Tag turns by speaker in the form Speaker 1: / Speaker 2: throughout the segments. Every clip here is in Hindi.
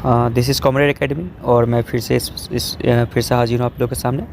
Speaker 1: दिस इज़ कॉमरेड एकेडमी और मैं फिर से हाजिर हूँ आप लोगों के सामने।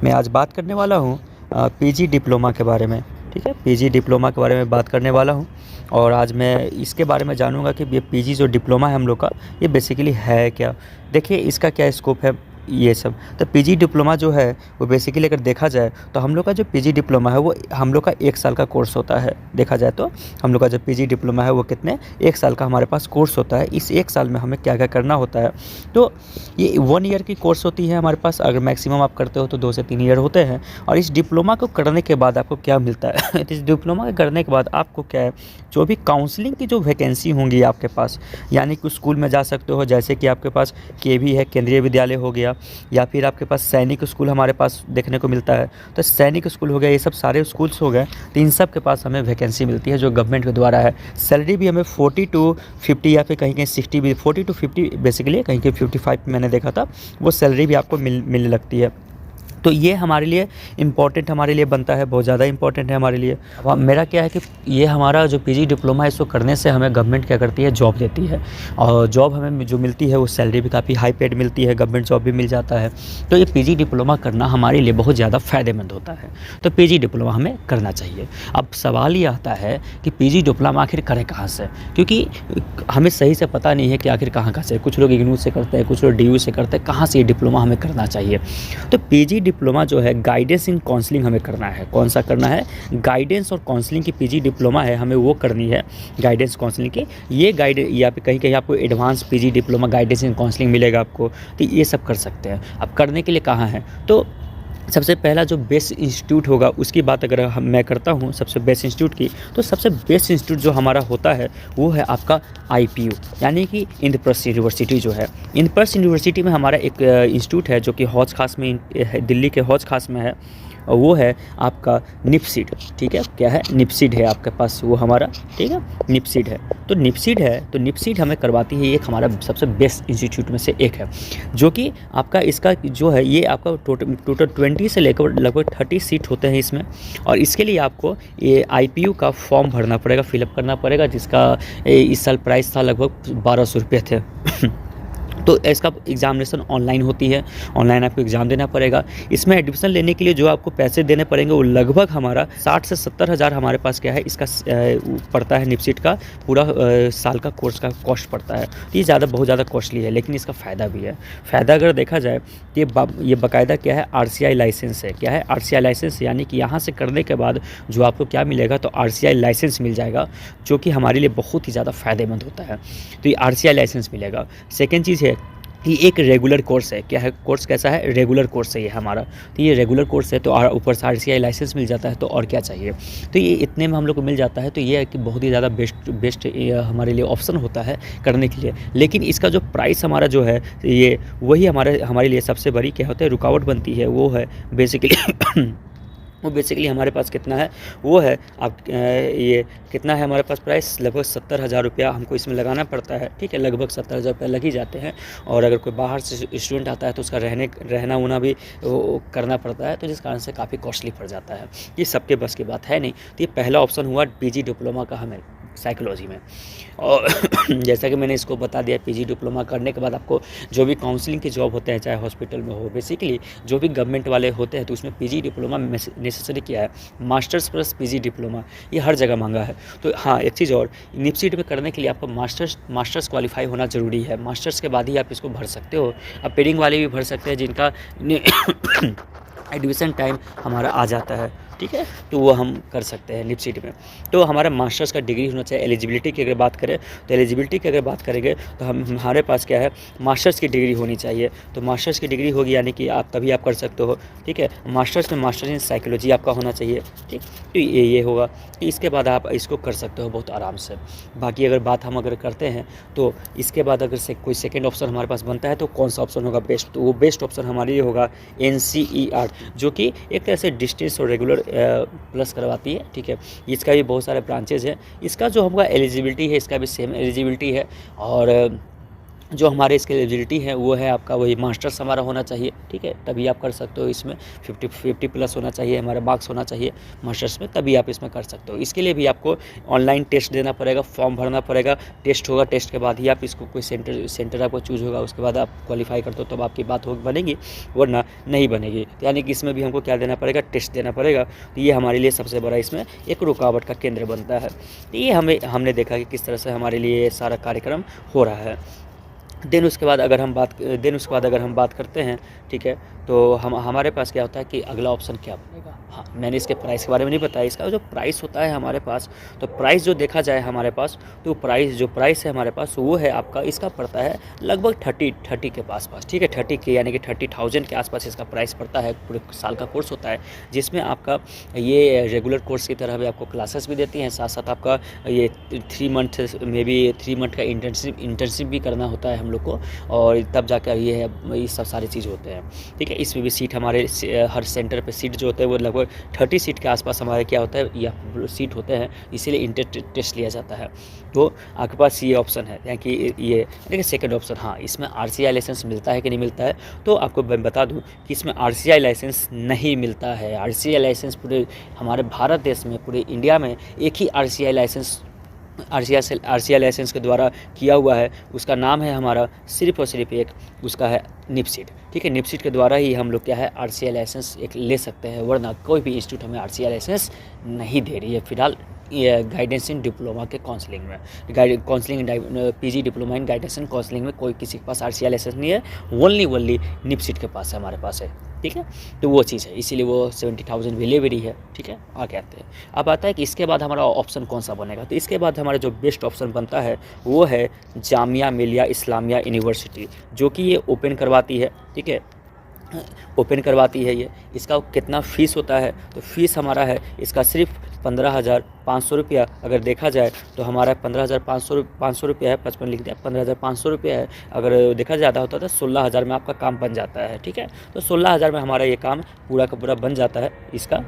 Speaker 1: मैं आज बात करने वाला हूँ पीजी डिप्लोमा के बारे में। ठीक है, पीजी डिप्लोमा के बारे में बात करने वाला हूँ और आज मैं इसके बारे में जानूँगा कि ये पीजी जो डिप्लोमा है हम लोग का, ये बेसिकली है क्या। देखिए इसका क्या स्कोप है ये सब। तो पीजी डिप्लोमा जो है वो बेसिकली अगर देखा जाए तो हम लोग का जो पीजी डिप्लोमा है वो हम लोग का 1 साल का कोर्स होता है। देखा जाए तो हम लोग का जो पीजी डिप्लोमा है वो कितने 1 साल का हमारे पास कोर्स होता है। इस 1 साल में हमें क्या क्या करना होता है, तो ये 1 ईयर की कोर्स होती है हमारे पास। अगर मैक्सिमम आप करते हो तो 2 से 3 ईयर होते हैं। और इस डिप्लोमा को करने के बाद आपको क्या मिलता है तो इस डिप्लोमा के करने के बाद आपको क्या है, जो भी काउंसलिंग की जो वैकेंसी होंगी आपके पास, यानी कि स्कूल में जा सकते हो, जैसे कि आपके पास केवी है, केंद्रीय विद्यालय हो गया, या फिर आपके पास सैनिक स्कूल हमारे पास देखने को मिलता है। तो सैनिक स्कूल हो गया, ये सब सारे स्कूल्स हो गए, तो इन सब के पास हमें वैकेंसी मिलती है जो गवर्नमेंट के द्वारा है। सैलरी भी हमें 40 to 50 या फिर कहीं कहीं 60 भी, 40 to 50 बेसिकली, कहीं कहीं 55 मैंने देखा था, वो सैलरी भी आपको मिलने लगती है। तो ये हमारे लिए इम्पॉर्टेंट हमारे लिए बनता है, बहुत ज़्यादा इम्पॉर्टेंट है हमारे लिए। अब मेरा क्या है कि ये हमारा जो पीजी डिप्लोमा है इसको करने से हमें गवर्नमेंट क्या करती है, जॉब देती है। और जॉब हमें जो मिलती है वो सैलरी भी काफ़ी हाई पेड मिलती है, गवर्नमेंट जॉब भी मिल जाता है। तो ये पीजी डिप्लोमा करना हमारे लिए बहुत ज़्यादा फ़ायदेमंद होता है। तो पीजी डिप्लोमा हमें करना चाहिए। अब सवाल ये आता है कि पीजी डिप्लोमा आखिर करें कहाँ से, क्योंकि हमें सही से पता नहीं है कि आखिर कहाँ से। कुछ लोग इग्नू से करते हैं, कुछ लोग डीयू से करते हैं, कहाँ से ये डिप्लोमा हमें करना चाहिए। तो पीजी डिप्लोमा जो है गाइडेंस इन काउंसलिंग हमें करना है। कौन सा करना है, गाइडेंस और काउंसलिंग की पीजी डिप्लोमा है, हमें वो करनी है, गाइडेंस काउंसलिंग की। ये गाइड या फिर कहीं कहीं आपको एडवांस पीजी डिप्लोमा गाइडेंस इन काउंसलिंग मिलेगा आपको, तो ये सब कर सकते हैं। अब करने के लिए कहाँ है, तो सबसे पहला जो बेस्ट इंस्टीट्यूट होगा उसकी बात अगर मैं करता हूँ सबसे बेस्ट इंस्टीट्यूट की, तो सबसे बेस्ट इंस्टीट्यूट जो हमारा होता है वो है आपका आईपीयू, यानी कि इंद्रप्रस्थ यूनिवर्सिटी जो है। इंद्रप्रस्थ यूनिवर्सिटी में हमारा एक इंस्टीट्यूट है जो कि हौज खास में दिल्ली के हौज खास में है, और वो है आपका निपसीड। ठीक है, क्या है, निपसीड है आपके पास वो हमारा, ठीक है, निपसीड है। तो निपसीड है, तो निपसीड हमें करवाती है, एक हमारा सबसे बेस्ट इंस्टीट्यूट में से एक है, जो कि आपका इसका जो है ये आपका टोटल 20 से लेकर लगभग 30 सीट होते हैं इसमें। और इसके लिए आपको ये आईपीयू का फॉर्म भरना पड़ेगा, फिलअप करना पड़ेगा, जिसका इस साल प्राइस था लगभग 1200 रुपये थे तो इसका एग्ज़ामिनेशन ऑनलाइन होती है, ऑनलाइन आपको एग्ज़ाम देना पड़ेगा। इसमें एडमिशन लेने के लिए जो आपको पैसे देने पड़ेंगे वो लगभग हमारा 60 से 70 हज़ार हमारे पास क्या है इसका पड़ता है। निपसीट का पूरा साल का कोर्स का कॉस्ट पड़ता है। तो ये बहुत ज़्यादा कॉस्टली है, लेकिन इसका फ़ायदा भी है। फ़ायदा अगर देखा जाए तो ये बाकायदा क्या है, आरसीआई लाइसेंस है। क्या है, आरसीआई लाइसेंस, यानी कि यहाँ से करने के बाद जो आपको क्या मिलेगा, तो आरसीआई लाइसेंस मिल जाएगा, जो कि हमारे लिए बहुत ही ज़्यादा फ़ायदेमंद होता है। तो ये आरसीआई लाइसेंस मिलेगा। सेकेंड चीज़ है कि एक रेगुलर कोर्स है। क्या है, कोर्स कैसा है, रेगुलर कोर्स है ये हमारा। तो ये रेगुलर कोर्स है, तो ऊपर से आरसीआई लाइसेंस मिल जाता है, तो और क्या चाहिए। तो ये इतने में हम लोग को मिल जाता है। तो ये है कि बहुत ही ज़्यादा बेस्ट हमारे लिए ऑप्शन होता है करने के लिए। लेकिन इसका जो प्राइस हमारा जो है, ये वही हमारे लिए सबसे बड़ी क्या होता है, रुकावट बनती है। वो है बेसिकली हमारे पास कितना है, वो है आप ये कितना है हमारे पास प्राइस, लगभग 70 हज़ार रुपया हमको इसमें लगाना पड़ता है। ठीक है, लगभग 70 हज़ार रुपया लग ही जाते हैं। और अगर कोई बाहर से स्टूडेंट आता है तो उसका रहना उना भी वो करना पड़ता है, तो जिस कारण से काफ़ी कॉस्टली पड़ जाता है। ये सबके बस की बात है नहीं। तो ये पहला ऑप्शन हुआ पीजी डिप्लोमा का हमें साइकोलॉजी में। और जैसा कि मैंने इसको बता दिया, पीजी डिप्लोमा करने के बाद आपको जो भी काउंसलिंग के जॉब होते हैं, चाहे हॉस्पिटल में हो, बेसिकली जो भी गवर्नमेंट वाले होते हैं, तो उसमें पीजी डिप्लोमा नेसेसरी किया है। मास्टर्स प्लस पीजी डिप्लोमा ये हर जगह मांगा है। तो हाँ, एक चीज़ और, निपसीट में करने के लिए आपको मास्टर्स क्वालिफाई होना ज़रूरी है। मास्टर्स के बाद ही आप इसको भर सकते हो। अब पेडिंग वाले भी भर सकते हैं जिनका एडमिशन टाइम हमारा आ जाता है। ठीक है, तो वो हम कर सकते हैं निपसीट में। तो हमारा मास्टर्स का डिग्री होना चाहिए। एलिजिबिलिटी की अगर बात करें तो एलिजिबिलिटी की अगर बात करेंगे तो हमारे पास क्या है, मास्टर्स की डिग्री होनी चाहिए। तो मास्टर्स की डिग्री होगी, यानी कि आप तभी आप कर सकते हो। ठीक है, मास्टर्स में मास्टर इन साइकोलॉजी आपका होना चाहिए। ठीक, तो ये होगा। इसके बाद आप इसको कर सकते हो बहुत आराम से। बाकी अगर बात हम करते हैं तो इसके बाद अगर कोई सेकेंड ऑप्शन हमारे पास बनता है तो कौन सा ऑप्शन होगा बेस्ट, तो वो बेस्ट ऑप्शन हमारे लिए होगा NCER, जो कि एक तरह से डिस्टेंस और रेगुलर प्लस करवाती है। ठीक है, इसका भी बहुत सारे ब्रांचेज हैं। इसका जो हमारा एलिजिबिलिटी है, इसका भी सेम एलिजिबिलिटी है। और जो हमारे इसकी एलिजिबिलिटी है वो है आपका वही मास्टर्स हमारा होना चाहिए, ठीक है, तभी आप कर सकते हो। इसमें 50 प्लस होना चाहिए, हमारा मार्क्स होना चाहिए मास्टर्स में, तभी आप इसमें कर सकते हो। इसके लिए भी आपको ऑनलाइन टेस्ट देना पड़ेगा, फॉर्म भरना पड़ेगा, टेस्ट होगा, टेस्ट के बाद ही आप इसको कोई सेंटर आपको चूज़ होगा, उसके बाद आप क्वालिफाई करते हो तब आपकी बात हो बनेगी, वरना नहीं बनेगी। तो यानी कि इसमें भी हमको क्या देना पड़ेगा, टेस्ट देना पड़ेगा। तो ये हमारे लिए सबसे बड़ा इसमें एक रुकावट का केंद्र बनता है। तो ये हमने देखा कि किस तरह से हमारे लिए सारा कार्यक्रम हो रहा है। देन उसके बाद अगर हम बात करते हैं, ठीक है, तो हमारे पास क्या होता है कि अगला ऑप्शन क्या बनेगा। हाँ, मैंने इसके प्राइस के बारे में नहीं बताया। इसका जो प्राइस होता है हमारे पास, तो प्राइस जो देखा जाए हमारे पास, तो प्राइस है हमारे पास वो है आपका, इसका पड़ता है लगभग 30 के पास, ठीक है, 30 के यानी कि 30,000 के आसपास इसका प्राइस पड़ता है। पूरे साल का कोर्स होता है जिसमें आपका ये रेगुलर कोर्स की तरह भी आपको क्लासेस भी देती हैं, साथ साथ आपका ये 3 मंथ का इंटर्नशिप भी करना होता है हम लोग को, और तब जाकर ये सब सारी चीज़ होते हैं, ठीक है। इसमें भी सीट हमारे हर सेंटर पे सीट जो होते हैं वो लगभग 30 सीट के आसपास हमारे क्या होता है या सीट होते हैं, इसीलिए इंटर टेस्ट लिया जाता है। तो आपके पास ये ऑप्शन है, यानी कि ये देखिए सेकंड ऑप्शन। हाँ, इसमें RCI लाइसेंस मिलता है कि नहीं मिलता है, तो आपको मैं बता दूं कि इसमें RCI लाइसेंस नहीं मिलता है। RCI लाइसेंस पूरे हमारे भारत देश में, पूरे इंडिया में एक ही RCI लाइसेंस के द्वारा किया हुआ है, उसका नाम है हमारा सिर्फ और सिर्फ एक, उसका है निपसीट, ठीक है। निपसीट के द्वारा ही हम लोग क्या है RCI लाइसेंस एक ले सकते हैं, वरना कोई भी इंस्टीट्यूट हमें RCI लाइसेंस नहीं दे रही है फिलहाल। ये गाइडेंस इन डिप्लोमा के काउंसलिंग में, PG diploma in guidance and counselling में कोई किसी के पास RCI लाइसेंस नहीं है, ओनली निपसीट के पास है, हमारे पास है, ठीक है। तो वो चीज़ है, इसीलिए वो 70,000 अवेलेबल है, ठीक है। आगे आते हैं, अब आता है कि इसके बाद हमारा ऑप्शन कौन सा बनेगा। तो इसके बाद हमारा जो बेस्ट ऑप्शन बनता है वो है जामिया मिलिया इस्लामिया यूनिवर्सिटी, जो कि ये ओपन करवाती है, ठीक है, ओपन करवाती है ये। इसका कितना फ़ीस होता है, तो फीस हमारा है इसका सिर्फ 15,500 रुपया। अगर देखा जाए तो हमारा 15,500 रुपया है, 55 लिख दिया, 15,500 रुपया है। अगर देखा ज़्यादा होता तो 16,000 में आपका काम बन जाता है, ठीक है। तो 16,000 में हमारा ये काम पूरा का पूरा बन जाता है, इसका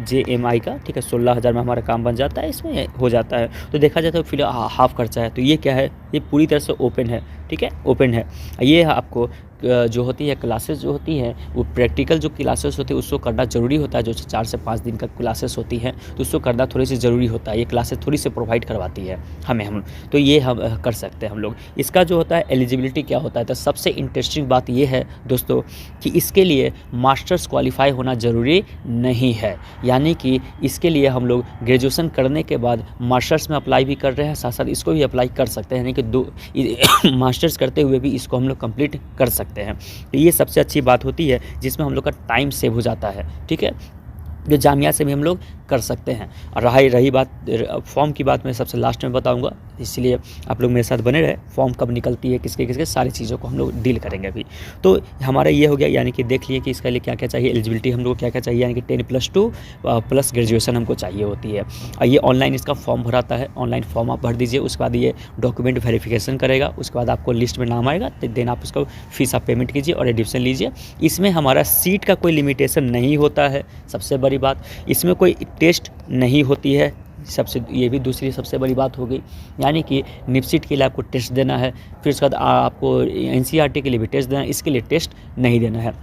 Speaker 1: JMI का, ठीक है। 16,000 में हमारा काम बन जाता है, इसमें हो जाता है। तो देखा जाए तो फिर हाफ खर्चा है। तो ये क्या है, ये पूरी तरह से ओपन है, ठीक है, ओपन है। ये आपको जो होती है क्लासेस जो होती हैं, वो प्रैक्टिकल जो क्लासेस होती है उसको करना ज़रूरी होता है। जो 4 से 5 दिन का क्लासेस होती हैं तो उसको करना थोड़ी सी ज़रूरी होता है। ये क्लासेस थोड़ी सी प्रोवाइड करवाती है हम तो ये हम कर सकते हैं हम लोग। इसका जो होता है एलिजिबिलिटी क्या होता है, तो सबसे इंटरेस्टिंग बात ये है दोस्तों कि इसके लिए मास्टर्स क्वालिफाई होना ज़रूरी नहीं है। यानी कि इसके लिए हम लोग ग्रेजुएशन करने के बाद मास्टर्स में अप्लाई भी कर रहे हैं, साथ साथ इसको भी अप्लाई कर सकते हैं, यानी कि मास्टर्स करते हुए भी इसको हम लोग कंप्लीट कर सकते हैं। तो ये सबसे अच्छी बात होती है जिसमें हम लोग का टाइम सेव हो जाता है, ठीक है, जो जामिया से भी हम लोग कर सकते हैं। और रही बात फॉर्म की बात, मैं सबसे लास्ट में बताऊंगा, इसलिए आप लोग मेरे साथ बने रहे। फॉर्म कब निकलती है, किसके सारी चीज़ों को हम लोग डील करेंगे अभी। तो हमारा ये हो गया, यानी कि देख लिए कि इसके लिए क्या क्या चाहिए, एलिजिबिलिटी हम लोग क्या क्या चाहिए, यानी कि 10+2 प्लस ग्रेजुएशन हमको चाहिए होती है। और ये ऑनलाइन इसका फॉर्म भराता है, ऑनलाइन फॉर्म आप भर दीजिए, उसके बाद ये डॉक्यूमेंट वेरिफिकेशन करेगा, उसके बाद आपको लिस्ट में नाम आएगा, तो देन आप उसको फीस आप पेमेंट कीजिए और एडमिशन लीजिए। इसमें हमारा सीट का कोई लिमिटेशन नहीं होता है, सबसे बड़ी बात। इसमें कोई टेस्ट नहीं होती है, ये भी दूसरी सबसे बड़ी बात हो गई। यानी कि निपसीट के लिए आपको टेस्ट देना है, फिर उसके बाद आपको NCERT के लिए भी टेस्ट देना है, इसके लिए टेस्ट नहीं देना है।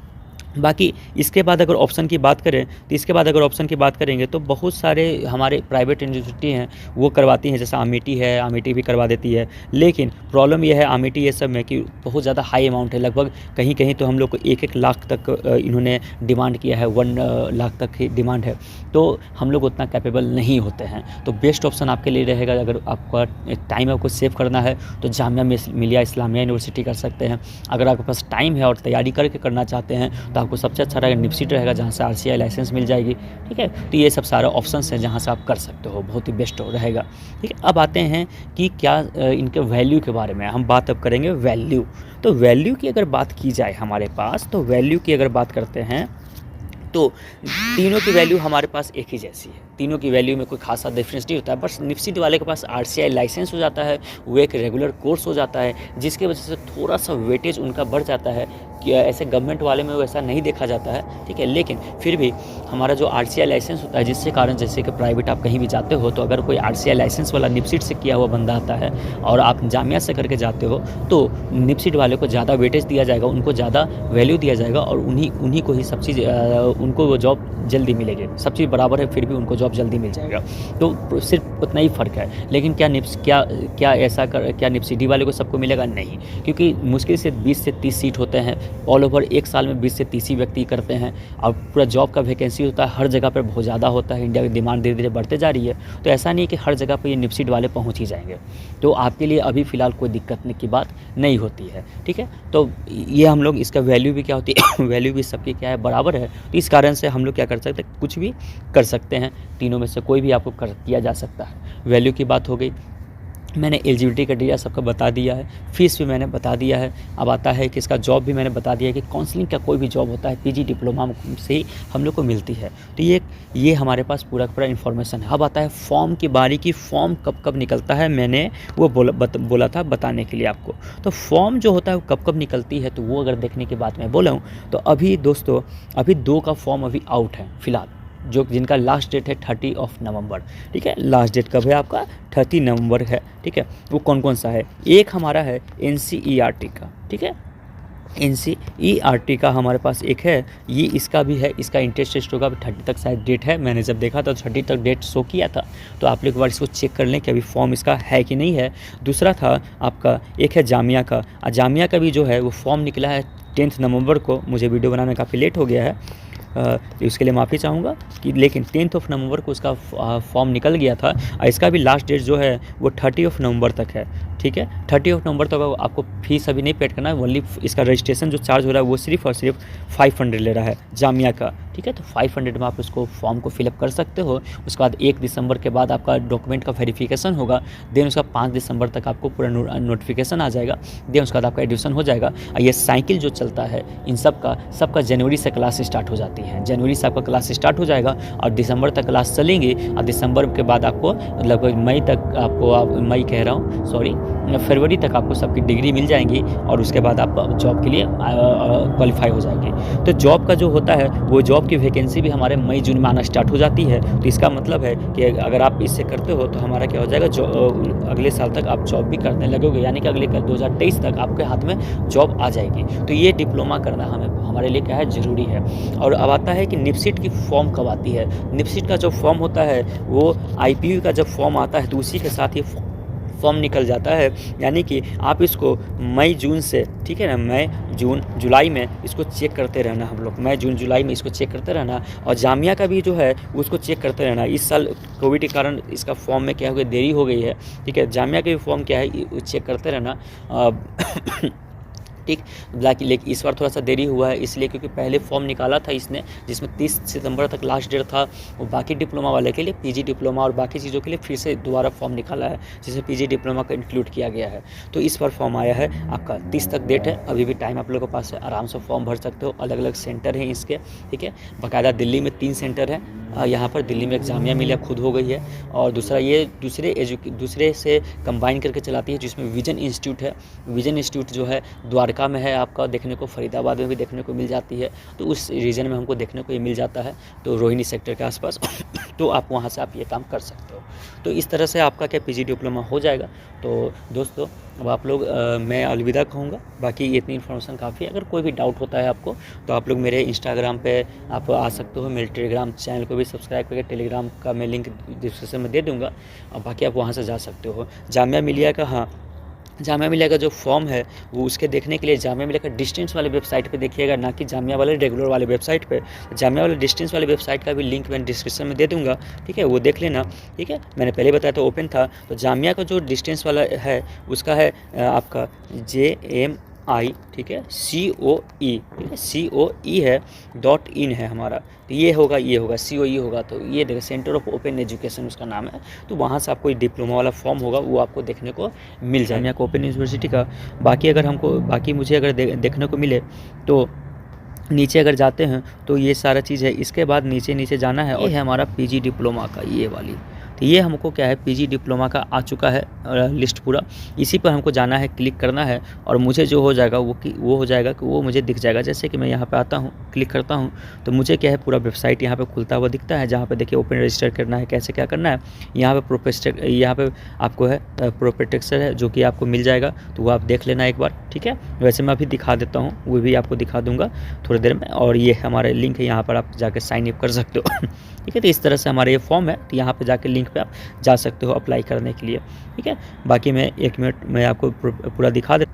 Speaker 1: बाकी इसके बाद अगर ऑप्शन की बात करें, तो इसके बाद अगर ऑप्शन की बात करेंगे तो बहुत सारे हमारे प्राइवेट यूनिवर्सिटी हैं वो करवाती हैं, जैसे अमेठी है, अमेठी भी करवा देती है। लेकिन प्रॉब्लम यह है अमेठी ये सब में कि बहुत ज़्यादा हाई अमाउंट है, लगभग कहीं कहीं तो हम लोग को 1-1 लाख तक इन्होंने डिमांड किया है, 1 लाख तक ही डिमांड है। तो हम लोग उतना कैपेबल नहीं होते हैं। तो बेस्ट ऑप्शन आपके लिए रहेगा, अगर आपका टाइम आपको सेव करना है तो जामिया मिलिया इस्लामिया यूनिवर्सिटी कर सकते हैं। अगर आपके पास टाइम है और तैयारी करके करना चाहते हैं तो आपको सबसे अच्छा रहेगा निपसीट रहेगा, जहाँ से RCI लाइसेंस मिल जाएगी, ठीक है। तो ये सब सारे ऑप्शंस हैं जहाँ से आप कर सकते हो, बहुत ही बेस्ट रहेगा, ठीक है। अब आते हैं कि क्या इनके वैल्यू के बारे में हम बात अब करेंगे। वैल्यू, तो वैल्यू की अगर बात की जाए हमारे पास, तो वैल्यू की अगर बात करते हैं तो तीनों की वैल्यू हमारे पास एक ही जैसी है, तीनों की वैल्यू में कोई खासा डिफरेंस नहीं होता है। बस निफ्सिट वाले के पास आरसीआई लाइसेंस हो जाता है, वो एक रेगुलर कोर्स हो जाता है, जिसकी वजह से थोड़ा सा वेटेज उनका बढ़ जाता है कि ऐसे गवर्नमेंट वाले में वैसा नहीं देखा जाता है, ठीक है। लेकिन फिर भी हमारा जो आरसीआई लाइसेंस होता है, जिसके कारण जैसे कि प्राइवेट आप कहीं भी जाते हो तो अगर कोई आरसीआई लाइसेंस वाला निफ्सिट से किया हुआ बंदा आता है और आप जामिया से करके जाते हो तो निफ्सिट वाले को ज़्यादा वेटेज दिया जाएगा, उनको ज़्यादा वैल्यू दिया जाएगा और उन्हीं को ही सब चीज़ उनको वो जॉब जल्दी मिलेगी। सब चीज़ बराबर है फिर भी उनको जॉब जल्दी मिल जाएगा, तो सिर्फ उतना ही फ़र्क है। लेकिन क्या निफ्सिटी वाले को सबको मिलेगा? नहीं, क्योंकि मुश्किल से 20 से 30 सीट होते हैं ऑल ओवर, एक साल में 20 से 30 ही व्यक्ति करते हैं और पूरा जॉब का वैकेंसी होता है, हर जगह पर बहुत ज़्यादा होता है। इंडिया की डिमांड धीरे धीरे बढ़ते जा रही है, तो ऐसा नहीं है कि हर जगह पर ये निफ्सिट वाले पहुँच ही जाएंगे। तो आपके लिए अभी फ़िलहाल कोई दिक्कत की बात नहीं होती है, ठीक है। तो ये हम लोग इसका वैल्यू भी क्या होती है वैल्यू भी सबकी क्या है, बराबर है। तो इस कारण से हम लोग क्या कर सकते हैं, कुछ भी कर सकते हैं, तीनों में से कोई भी आपको किया जा सकता है। वैल्यू की बात हो गई, मैंने एलिजिबिलिटी क्राइटेरिया सबका बता दिया है, फीस भी मैंने बता दिया है। अब आता है कि इसका जॉब भी मैंने बता दिया है कि काउंसलिंग का कोई भी जॉब होता है पीजी डिप्लोमा से ही हम लोग को मिलती है। तो ये हमारे पास पूरा इन्फॉर्मेशन है। अब आता है फॉर्म की बारी की, फॉर्म कब कब निकलता है, मैंने वो बोला था बताने के लिए आपको। तो फॉर्म जो होता है वो कब कब निकलती है, तो वो अगर देखने की बात मैं बोला हूँ तो अभी दोस्तों अभी 2 का फॉर्म अभी आउट है फ़िलहाल, जो जिनका लास्ट डेट है 30 नवंबर, ठीक है। लास्ट डेट कब है आपका? 30 नवंबर है, ठीक है। वो कौन कौन सा है? एक हमारा है NCERT का, ठीक है। NCERT का हमारे पास एक है, ये इसका भी है, इसका इंटरेस्ट टेस्ट होगा। 30 तक शायद डेट है, मैंने जब देखा था 30 तक डेट शो किया था। तो आप लोग एक बार इसको चेक कर लें कि अभी फॉर्म इसका है कि नहीं है। दूसरा था आपका एक है जामिया का, जामिया का भी जो है वो फॉर्म निकला है 10 नवंबर को। मुझे वीडियो बनाने काफ़ी लेट हो गया है, उसके लिए माफ़ी चाहूँगा कि, लेकिन 10 नवंबर को उसका फॉर्म निकल गया था और इसका भी लास्ट डेट जो है वो 30 नवंबर तक है, ठीक है। 30 नवंबर तक आपको फीस अभी नहीं पेड करना है, ओनली इसका रजिस्ट्रेशन जो चार्ज हो रहा है वो सिर्फ और सिर्फ 500 ले रहा है जामिया का, ठीक है। तो 500 में आप उसको फॉर्म को फिलअप कर सकते हो। उसके बाद 1 दिसंबर के बाद आपका डॉक्यूमेंट का वेरिफिकेशन होगा, देन उसका 5 दिसंबर तक आपको पूरा नोटिफिकेशन आ जाएगा, देन उसके बाद आपका एडमिशन हो जाएगा। और ये साइकिल जो चलता है इन सबका जनवरी से क्लास स्टार्ट हो जाती है। जनवरी से आपका क्लास स्टार्ट हो जाएगा और दिसंबर तक क्लास चलेंगी और दिसंबर के बाद आपको लगभग मई तक फरवरी तक आपको सबकी डिग्री मिल जाएंगी और उसके बाद आप जॉब के लिए क्वालिफाई हो जाएंगे। तो जॉब का जो होता है वो जॉब की वैकेंसी भी हमारे मई जून में आना स्टार्ट हो जाती है। तो इसका मतलब है कि अगर आप इससे करते हो तो हमारा क्या हो जाएगा, अगले साल तक आप जॉब भी करने लगोगे, यानी कि अगले 2023 तक आपके हाथ में जॉब आ जाएगी। तो ये डिप्लोमा करना हमारे लिए क्या है, ज़रूरी है। और अब आता है कि निफ्सिट की फॉर्म कब आती है। निफ्सिट का जो फॉर्म होता है वो IPU का जब फॉर्म आता है तो उसी के साथ ही फॉर्म निकल जाता है, यानी कि आप इसको मई जून से, ठीक है ना, मई जून जुलाई में इसको चेक करते रहना। हम लोग मई जून जुलाई में इसको चेक करते रहना और जामिया का भी जो है उसको चेक करते रहना। इस साल कोविड के कारण इसका फॉर्म में क्या हो गया, देरी हो गई है, ठीक है। जामिया का भी फॉर्म क्या है चेक करते रहना, ठीक। लेकिन इस बार थोड़ा सा देरी हुआ है इसलिए क्योंकि पहले फॉर्म निकाला था इसने जिसमें 30 सितंबर तक लास्ट डेट था, वो बाकी डिप्लोमा वाले के लिए, पीजी डिप्लोमा और बाकी चीज़ों के लिए फिर से दोबारा फॉर्म निकाला है जिसमें पीजी डिप्लोमा का इंक्लूड किया गया है। तो इस बार फॉर्म आया है आपका 30 तक डेट है, अभी भी टाइम आप लोगों के पास है, आराम से फॉर्म भर सकते हो। अलग अलग सेंटर हैं इसके, ठीक है। बाकायदा दिल्ली में 3 सेंटर है, यहाँ पर दिल्ली में एक जामिया मिलिया खुद हो गई है और दूसरा ये दूसरे से कंबाइन करके चलाती है जिसमें विजन इंस्टीट्यूट है। विजन इंस्टीट्यूट जो है द्वारका में है, आपका देखने को फरीदाबाद में भी देखने को मिल जाती है, तो उस रीजन में हमको देखने को ये मिल जाता है, तो रोहिणी सेक्टर के आसपास तो आप वहाँ से आप ये काम कर सकते हो। तो इस तरह से आपका क्या पीजी डिप्लोमा हो जाएगा। तो दोस्तों अब आप लोग मैं अलविदा कहूँगा, बाकी इतनी इन्फॉर्मेशन काफ़ी है। अगर कोई भी डाउट होता है आपको तो आप लोग मेरे इंस्टाग्राम पे आप आ सकते हो, मेरे टेलीग्राम चैनल को भी सब्सक्राइब करके, टेलीग्राम का मैं लिंक डिस्क्रिप्शन में दे दूँगा और बाकी आप वहाँ से जा सकते हो। जामिया मिलिया का, हाँ, जामिया मिलिया का जो फॉर्म है वो उसके देखने के लिए जामिया मिलिया का डिस्टेंस वाले वेबसाइट पे देखिएगा, ना कि जामिया वाले रेगुलर वाले वेबसाइट पे। जामिया वाले डिस्टेंस वाले वेबसाइट का भी लिंक मैं डिस्क्रिप्शन में दे दूंगा, ठीक है, वो देख लेना, ठीक है। मैंने पहले बताया था ओपन था, तो जामिया का जो डिस्टेंस वाला है उसका है आपका JMI, ठीक है, COE, ठीक है, COE है .in है हमारा, तो ये होगा COE होगा, तो ये देखो सेंटर ऑफ ओपन एजुकेशन उसका नाम है। तो वहाँ से आपको डिप्लोमा वाला फॉर्म होगा वो आपको देखने को मिल जाएगा यहाँ को ओपन यूनिवर्सिटी का। बाकी मुझे अगर देखने को मिले तो नीचे अगर जाते हैं तो ये सारा चीज़ है। इसके बाद नीचे नीचे जाना है और ये है हमारा पीजी डिप्लोमा का ये वाली। तो ये हमको क्या है, पीजी डिप्लोमा का आ चुका है लिस्ट पूरा। इसी पर हमको जाना है, क्लिक करना है और मुझे जो हो जाएगा वो हो जाएगा कि वो मुझे दिख जाएगा। जैसे कि मैं यहाँ पे आता हूँ, क्लिक करता हूँ तो मुझे क्या है पूरा वेबसाइट यहाँ पे खुलता हुआ दिखता है, जहाँ पे देखिए ओपन रजिस्टर करना है, कैसे क्या करना है। यहाँ पे आपको है प्रोपेटेक्सर है जो कि आपको मिल जाएगा, तो वो आप देख लेना एक बार, ठीक है। वैसे मैं अभी दिखा देता हूँ, वो भी आपको दिखा दूँगा थोड़ी देर में। और ये हमारे लिंक है, यहाँ पर आप जाके साइन अप कर सकते हो ठीक है। तो इस तरह से हमारा ये फॉर्म है, तो यहाँ पे जाके लिंक पे आप जा सकते हो अप्लाई करने के लिए, ठीक है। बाकी मैं 1 मिनट में आपको पूरा दिखा दे।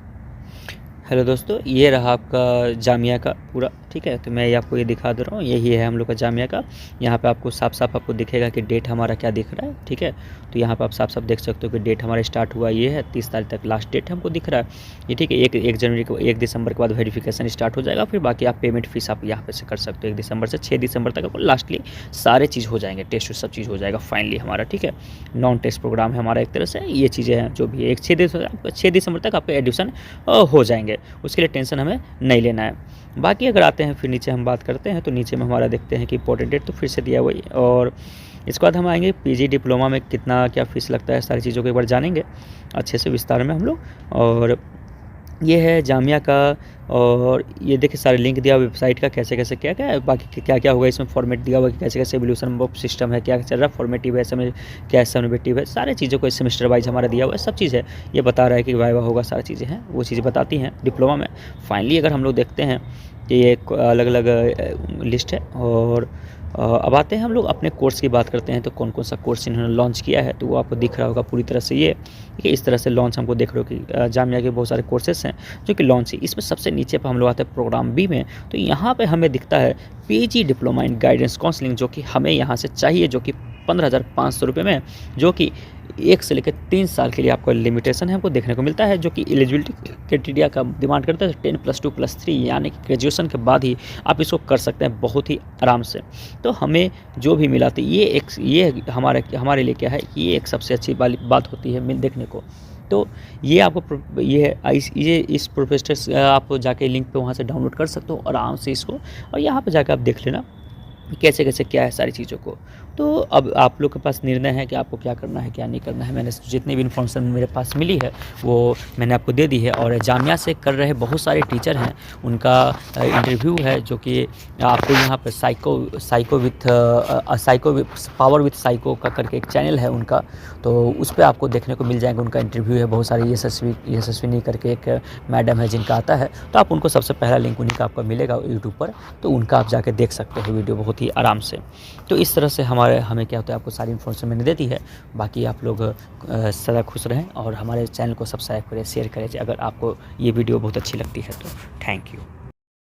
Speaker 1: हेलो दोस्तों, ये रहा आपका जामिया का पूरा, ठीक है। तो मैं आपको ये दिखा दे रहा हूँ, यही है हम लोग का जामिया का। यहाँ पे आपको साफ साफ आपको दिखेगा कि डेट हमारा क्या दिख रहा है, ठीक है। तो यहाँ पे आप साफ साफ देख सकते हो कि डेट हमारा स्टार्ट हुआ ये है 30 तारीख तक लास्ट डेट हमको दिख रहा है ये, ठीक है। 1 जनवरी को 1 दिसंबर के बाद वेरिफिकेशन स्टार्ट हो जाएगा, फिर बाकी आप पेमेंट फीस आप यहाँ पे से कर सकते हो। 1 दिसंबर से 6 दिसंबर तक आपको लास्टली सारे चीज़ हो जाएंगे, टेस्ट सब चीज़ हो जाएगा फाइनली हमारा, ठीक है। नॉन टेस्ट प्रोग्राम है हमारा एक तरह से, ये चीज़ें हैं जो भी है। 6 दिसंबर तक आपके एडमिशन हो जाएंगे, उसके लिए टेंशन हमें नहीं लेना है। बाकी अगर आते हैं फिर नीचे हम बात करते हैं, तो नीचे में हमारा देखते हैं कि इंपॉर्टेंट डेट तो फिर से दिया हुआ है। और इसके बाद हम आएंगे पीजी डिप्लोमा में कितना क्या फ़ीस लगता है, सारी चीज़ों को एक बार जानेंगे अच्छे से विस्तार में हम लोग। और ये है जामिया का, और ये देखिए सारे लिंक दिया हुआ वेबसाइट का, कैसे कैसे क्या क्या है, बाकी क्या क्या होगा इसमें फॉर्मेट दिया हुआ है, कैसे कैसे एवोल्यूशन ऑफ सिस्टम है, क्या चल रहा है, फॉर्मेटिव है, समय क्या है, समेटिव है, सारे चीज़ों को सेमेस्टर वाइज हमारा दिया हुआ है, सब चीज़ है। ये बता रहा है कि वाइवा होगा, सारी चीज़ें हैं, वो चीज़ें बताती हैं डिप्लोमा में। फाइनली अगर हम लोग देखते हैं कि ये एक अलग अलग लिस्ट है। और अब आते हैं हम लोग अपने कोर्स की बात करते हैं, तो कौन कौन सा कोर्स इन्होंने लॉन्च किया है, तो वो आपको दिख रहा होगा पूरी तरह से। ये इस तरह से लॉन्च हमको देख रहे हो कि जामिया के बहुत सारे कोर्सेस हैं जो कि लॉन्च है। इसमें सबसे नीचे पर हम लोग आते हैं प्रोग्राम बी में, तो यहाँ पे हमें दिखता है PG diploma in guidance counselling, जो कि हमें यहाँ से चाहिए, जो कि 15,500 रुपये में, जो कि 1 से लेकर 3 साल के लिए आपको लिमिटेशन है हमको देखने को मिलता है, जो कि एलिजिबिलिटी क्राइटेरिया का डिमांड करता है 10+2+3 यानी कि ग्रेजुएशन के बाद ही आप इसको कर सकते हैं बहुत ही आराम से। तो हमें जो भी मिला तो ये हमारे लिए क्या है, ये एक सबसे अच्छी वाली बात होती है देखने को। तो ये आपको ये इस प्रोफेसर आप जाके लिंक पे वहाँ से डाउनलोड कर सकते हो आराम से इसको, और यहाँ पे जाकर आप देख लेना कैसे कैसे क्या है सारी चीज़ों को। तो अब आप लोग के पास निर्णय है कि आपको क्या करना है क्या नहीं करना है। मैंने जितनी भी इन्फॉर्मेशन मेरे पास मिली है वो मैंने आपको दे दी है। और जामिया से कर रहे बहुत सारे टीचर हैं, उनका इंटरव्यू है, जो कि आपको यहाँ पर psycho with power with psycho का करके एक चैनल है उनका, तो उस पर आपको देखने को मिल जाएगा। उनका इंटरव्यू है, बहुत सारे यशस्विनी करके एक मैडम है जिनका आता है, तो आप उनको सबसे पहला लिंक उन्हीं का आपको मिलेगा यूट्यूब पर, तो उनका आप जाके देख सकते हो वीडियो बहुत ही आराम से। तो इस तरह से हमें क्या होता है, आपको सारी इन्फॉर्मेशन मैंने दे दी है। बाकी आप लोग सदा खुश रहें और हमारे चैनल को सब्सक्राइब करें, शेयर करें अगर आपको ये वीडियो बहुत अच्छी लगती है तो। Thank you.